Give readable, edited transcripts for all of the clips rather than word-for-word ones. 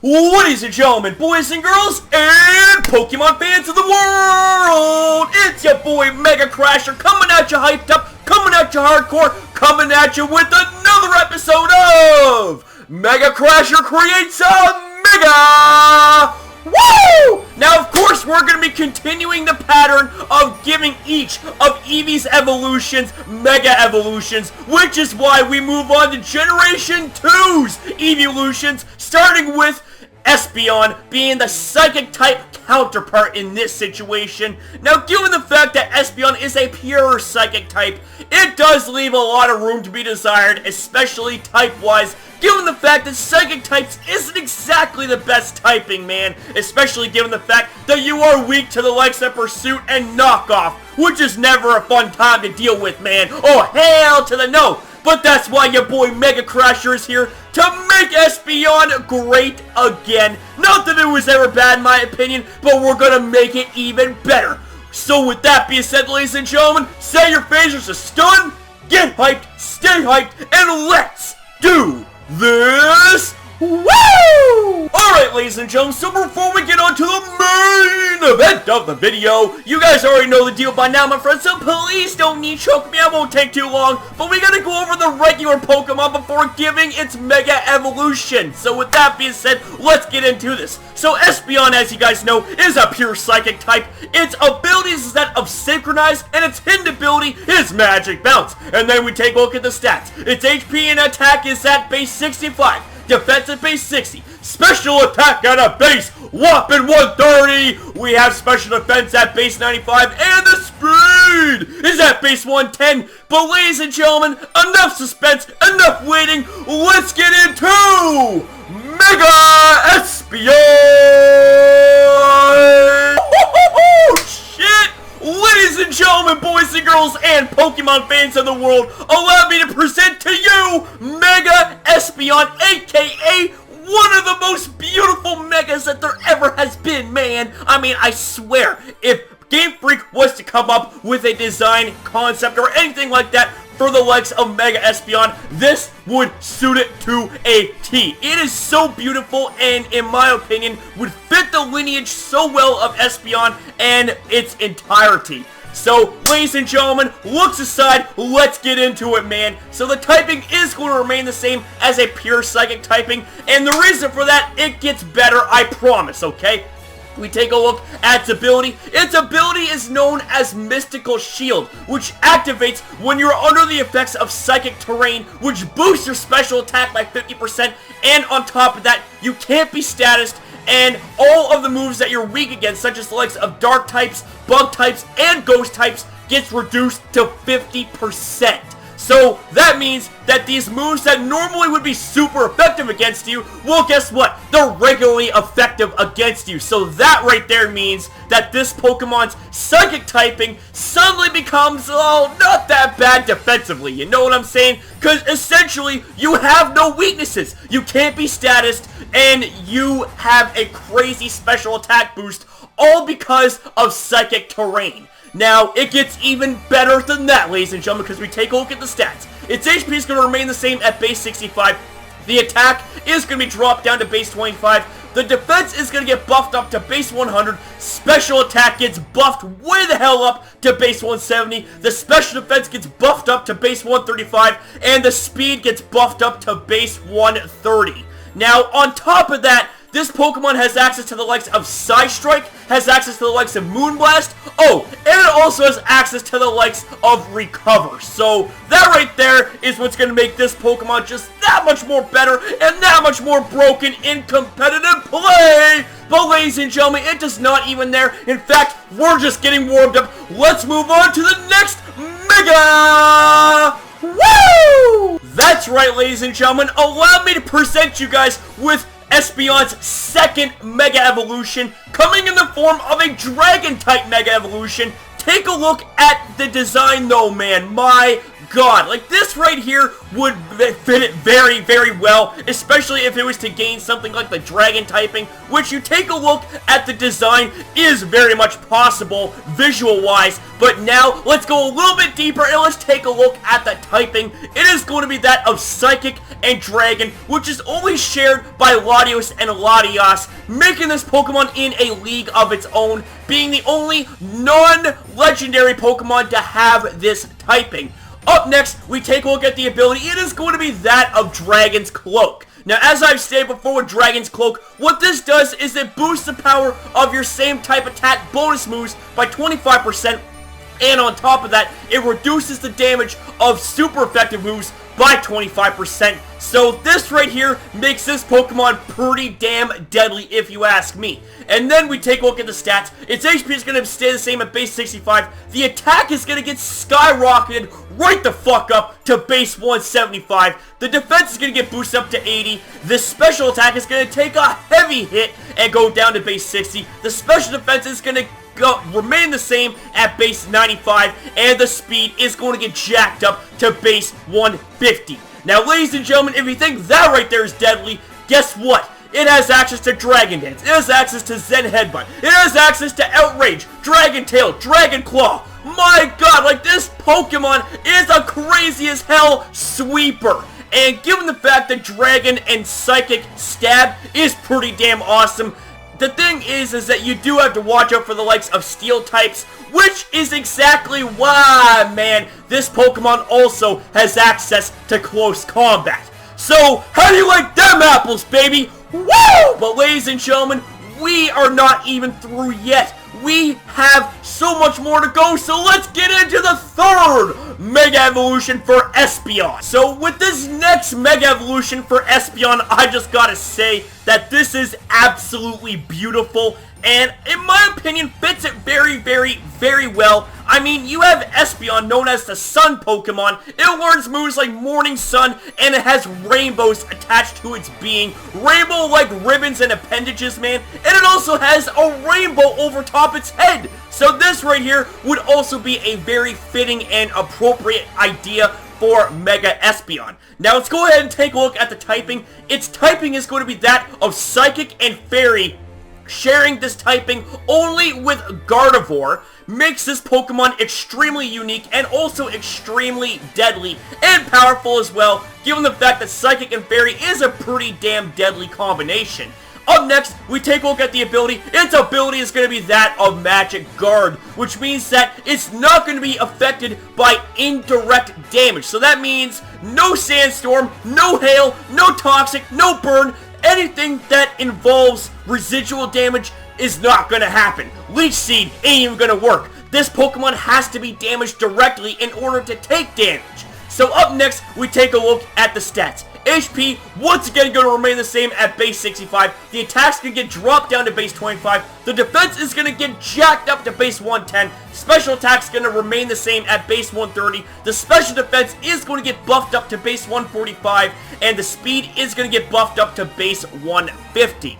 Ladies and gentlemen, boys and girls, and Pokemon fans of the world, it's your boy MegaCrasher coming at you hyped up, coming at you hardcore, coming at you with another episode of MegaCrasher Creates A Mega! Woo! Now, of course, we're going to be continuing the pattern of giving each of Eevee's evolutions Mega Evolutions, which is why we move on to Generation 2's Eeveelutions, starting with Espeon being the Psychic type counterpart in this situation. Now, given the fact that Espeon is a pure Psychic type, it does leave a lot of room to be desired, especially type-wise, given the fact that Psychic types isn't exactly the best typing, man, especially given the fact that you are weak to the likes of Pursuit and Knockoff, which is never a fun time to deal with, man. Oh, hell to the no! But that's why your boy MegaCrasher is here to make Espeon great again. Not that it was ever bad in my opinion, but we're gonna make it even better. So with that being said, ladies and gentlemen, set your phasers to stun, get hyped, stay hyped, and let's do this! Woo! Alright, ladies and gentlemen, so before we get on to the main event of the video, you guys already know the deal by now, my friends, so please don't need choke me, I won't take too long, but we gotta go over the regular Pokemon before giving its Mega Evolution. So with that being said, let's get into this. So Espeon, as you guys know, is a pure Psychic type. Its ability is that of Synchronize, and its hidden ability is Magic Bounce. And then we take a look at the stats. Its HP and attack is at base 65. Defense at base 60, special attack at a base whopping 130, we have special defense at base 95, and the speed is at base 110, but ladies and gentlemen, enough suspense, enough waiting, let's get into Mega-Espeon! Shit! Ladies and gentlemen, boys and girls, and Pokemon fans of the world, allow me to present to you Mega-Espeon, aka one of the most beautiful Megas that there ever has been, man. I mean, I swear, if Game Freak was to come up with a design concept or anything like that for the likes of Mega-Espeon, this would suit it to a T. It is so beautiful and, in my opinion, would fit the lineage so well of Espeon and its entirety. So, ladies and gentlemen, looks aside, let's get into it, man. So the typing is going to remain the same as a pure Psychic typing, and the reason for that, it gets better, I promise, okay? We take a look at its ability. Its ability is known as Mystical Shield, which activates when you're under the effects of Psychic Terrain, which boosts your special attack by 50%, and on top of that, you can't be statused, and all of the moves that you're weak against, such as the likes of Dark types, Bug types, and Ghost types, gets reduced to 50%. So, that means that these moves that normally would be super effective against you, well, guess what? They're regularly effective against you. So that right there means that this Pokemon's Psychic typing suddenly becomes, oh, not that bad defensively. You know what I'm saying? Because essentially, you have no weaknesses. You can't be statused, and you have a crazy special attack boost, all because of Psychic Terrain. Now, it gets even better than that, ladies and gentlemen, because we take a look at the stats. Its HP is going to remain the same at base 65. The attack is going to be dropped down to base 25. The defense is going to get buffed up to base 100. Special attack gets buffed way the hell up to base 170. The special defense gets buffed up to base 135. And the speed gets buffed up to base 130. Now, on top of that, this Pokemon has access to the likes of Psystrike, has access to the likes of Moonblast, oh, and it also has access to the likes of Recover. So, that right there is what's going to make this Pokemon just that much more better and that much more broken in competitive play. But ladies and gentlemen, it does not even there. In fact, we're just getting warmed up. Let's move on to the next Mega! Woo! That's right, ladies and gentlemen. Allow me to present you guys with Espeon's second Mega Evolution, coming in the form of a Dragon-type Mega Evolution. Take a look at the design though, man. My god, like this right here would fit it very, very well, especially if it was to gain something like the dragon typing, which you take a look at the design is very much possible visual-wise. But now, let's go a little bit deeper and let's take a look at the typing. It is going to be that of Psychic and Dragon, which is only shared by Latios and Latias, making this Pokemon in a league of its own, being the only non-legendary Pokemon to have this typing. Up next, we take a look at the ability. It is going to be that of Dragon's Cloak. Now, as I've stated before with Dragon's Cloak, what this does is it boosts the power of your same type attack bonus moves by 25%, and on top of that, it reduces the damage of super effective moves by 25%. So this right here makes this Pokemon pretty damn deadly if you ask me. And then we take a look at the stats. Its HP is going to stay the same at base 65. The attack is going to get skyrocketed right the fuck up to base 175. The defense is going to get boosted up to 80. The special attack is going to take a heavy hit and go down to base 60. The special defense is going to remain the same at base 95, and the speed is going to get jacked up to base 150. Now, ladies and gentlemen, if you think that right there is deadly, guess what? It has access to Dragon Dance, it has access to Zen Headbutt, it has access to Outrage, Dragon Tail, Dragon Claw. My god, like this Pokemon is a crazy as hell sweeper. And given the fact that Dragon and Psychic Stab is pretty damn awesome, the thing is that you do have to watch out for the likes of Steel types, which is exactly why, man, this Pokemon also has access to close combat. So, how do you like them apples, baby? Woo! But ladies and gentlemen, we are not even through yet. We have so much more to go, so let's get into the third Mega Evolution for Espeon. So with this next Mega Evolution for Espeon, I just gotta say that this is absolutely beautiful, and in my opinion, fits it very, very, very well. I mean, you have Espeon, known as the Sun Pokemon. It learns moves like Morning Sun, and it has rainbows attached to its being. Rainbow like ribbons and appendages, man. And it also has a rainbow over top its head. So this right here would also be a very fitting and appropriate idea for Mega-Espeon. Now let's go ahead and take a look at the typing. Its typing is going to be that of Psychic and Fairy, sharing this typing only with Gardevoir. Makes this Pokemon extremely unique and also extremely deadly and powerful as well, given the fact that Psychic and Fairy is a pretty damn deadly combination. Up next, we take a look at the ability. Its ability is going to be that of Magic Guard, which means that it's not going to be affected by indirect damage. So that means no Sandstorm, no Hail, no Toxic, no Burn. Anything that involves residual damage is not going to happen. Leech Seed ain't even going to work. This Pokemon has to be damaged directly in order to take damage. So up next, we take a look at the stats. HP, once again, going to remain the same at base 65. The attack's going to get dropped down to base 25. The defense is going to get jacked up to base 110. Special attack's going to remain the same at base 130. The special defense is going to get buffed up to base 145. And the speed is going to get buffed up to base 150.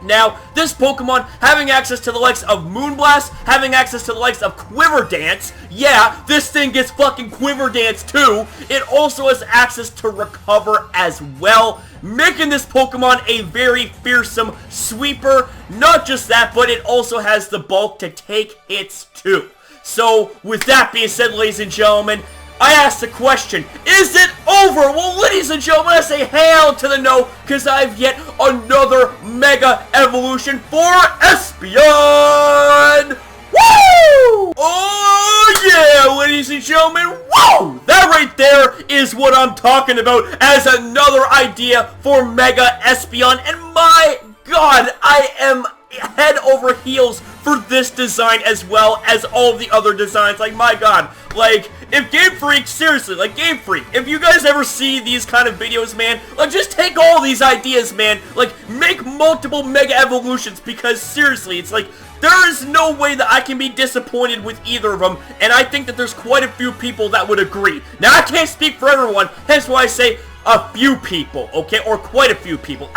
Now, this Pokemon having access to the likes of Moonblast, having access to the likes of Quiver Dance, yeah, this thing gets fucking Quiver Dance too. It also has access to Recover as well, making this Pokemon a very fearsome sweeper. Not just that, but it also has the bulk to take hits too. So, with that being said, ladies and gentlemen, I asked the question, is it over? Well, ladies and gentlemen, I say hell to the no, because I have yet another Mega Evolution for Espeon! Woo! Oh yeah, ladies and gentlemen, woo! That right there is what I'm talking about as another idea for Mega-Espeon, and my god, I am head over heels for this design as well as all of the other designs. Like, my god, like, if Game Freak, seriously, like, Game Freak, if you guys ever see these kind of videos, man, like, just take all these ideas, man, like, make multiple Mega Evolutions, because, seriously, it's like, there is no way that I can be disappointed with either of them, and I think that there's quite a few people that would agree. Now, I can't speak for everyone, hence why I say a few people, okay, or quite a few people.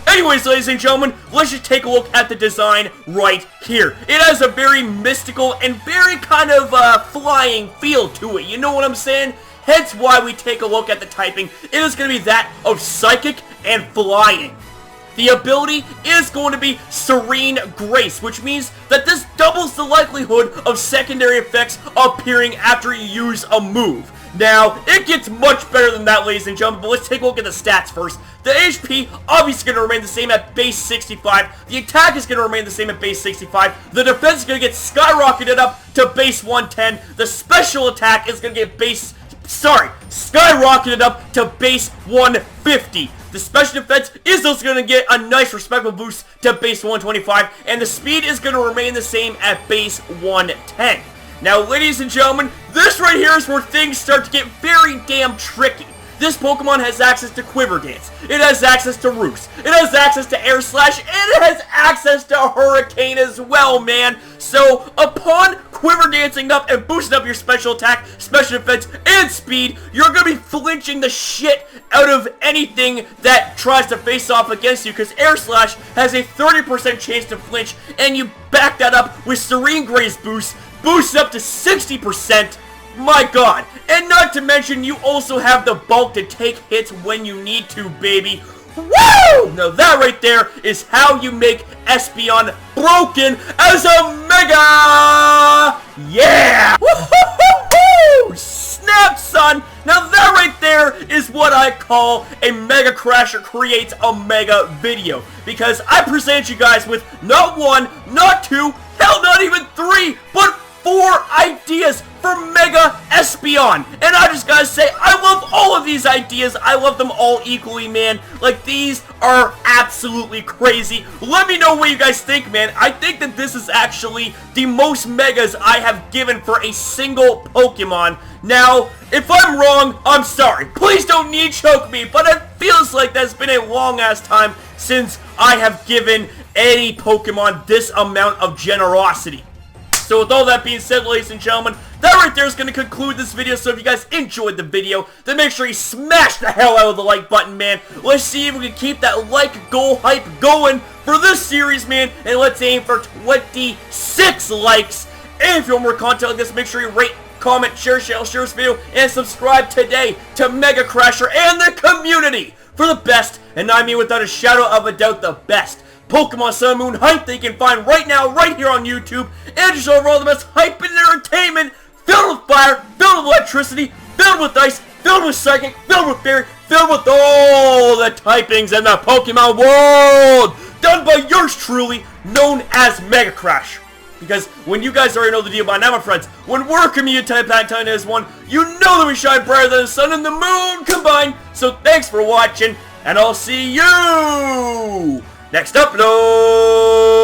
Anyways, ladies and gentlemen, let's just take a look at the design right here. It has a very mystical and very kind of flying feel to it, you know what I'm saying? hence why we take a look at the typing. It is going to be that of Psychic and Flying. The ability is going to be Serene Grace, which means that this doubles the likelihood of secondary effects appearing after you use a move. Now, it gets much better than that, ladies and gentlemen, but let's take a look at the stats first. The HP, obviously going to remain the same at base 65. The attack is going to remain the same at base 65. The defense is going to get skyrocketed up to base 110. The special attack is going to get skyrocketed up to base 150. The special defense is also going to get a nice respectable boost to base 125. And the speed is going to remain the same at base 110. Now, ladies and gentlemen, this right here is where things start to get very damn tricky. This Pokemon has access to Quiver Dance, it has access to Roost, it has access to Air Slash, and it has access to Hurricane as well, man. So, upon Quiver Dancing up and boosting up your special attack, special defense, and speed, you're going to be flinching the shit out of anything that tries to face off against you, because Air Slash has a 30% chance to flinch, and you back that up with Serene Grace boost up to 60%. My god. And not to mention, you also have the bulk to take hits when you need to, baby. Woo! Now that right there is how you make Espeon broken as a Mega! Yeah! Woo-hoo-hoo-hoo! Snap, son! Now that right there is what I call a MegaCrasher Creates a Mega video. Because I present you guys with not one, not two, hell, not even three, but 4 ideas for Mega-Espeon. And I just gotta say, I love all of these ideas. I love them all equally, man. Like, these are absolutely crazy. Let me know what you guys think, man. I think that this is actually the most Megas I have given for a single Pokemon. Now, if I'm wrong, I'm sorry. Please don't knee choke me, but it feels like that's been a long-ass time since I have given any Pokemon this amount of generosity. So with all that being said, ladies and gentlemen, that right there is going to conclude this video. So if you guys enjoyed the video, then make sure you smash the hell out of the like button, man. Let's see if we can keep that like goal hype going for this series, man. And let's aim for 26 likes. And if you want more content like this, make sure you rate, comment, share this video, and subscribe today to MegaCrasher and the community for the best, and I mean without a shadow of a doubt, the best Pokemon Sun Moon hype that you can find right now, right here on YouTube, and just overall the best hype and entertainment, filled with fire, filled with electricity, filled with ice, filled with psychic, filled with fairy, filled with all the typings in the Pokemon world, done by yours truly, known as MegaCrasher. Because when you guys already know the deal by now, my friends, when we're community type Pack as one, you know that we shine brighter than the sun and the moon combined. So thanks for watching, and I'll see you next upload!